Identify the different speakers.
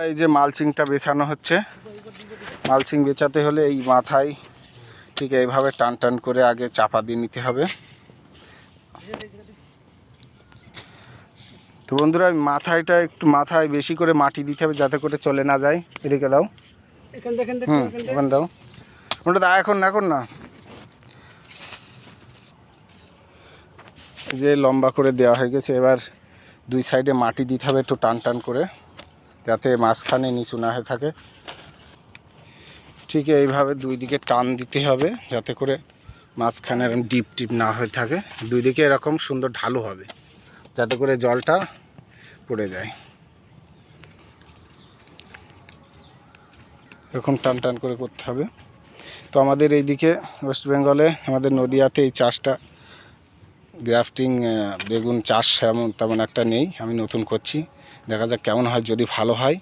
Speaker 1: এই যে মালচিংটা বেছানো হচ্ছে, মালচিং বেচাতে হলে এই মাথায় ঠিক এইভাবে টান টান করে আগে চাপা দিয়ে নিতে হবে। তো বন্ধুরা মাথায়টা একটু মাথায় বেশি করে মাটি দিতে হবে যাতে করে চলে না যায়। এদিকে দাও, ওখানে দাও, ওটা দা এখন না যে লম্বা করে দেওয়া হয়ে গেছে। এবার দুই সাইডে মাটি দিতে হবে একটু টান টান করে যাতে মাঝখানে নিচু না হয়ে থাকে। ঠিক এইভাবে দুই দিকে টান দিতে হবে যাতে করে মাঝখানে এরকম ডিপ টিপ না হয়ে থাকে। দুই দিকে এরকম সুন্দর ঢালু হবে যাতে করে জলটা পড়ে যায়। এরকম টান টান করে করতে হবে। তো আমাদের এইদিকে ওয়েস্ট বেঙ্গলে আমাদের নদিয়াতে এই চাষটা গ্রাফটিং বেগুন চাষ তেমন একটা নেই, আমি নতুন করছি, দেখা যাক কেমন হয়। যদি ভালো হয়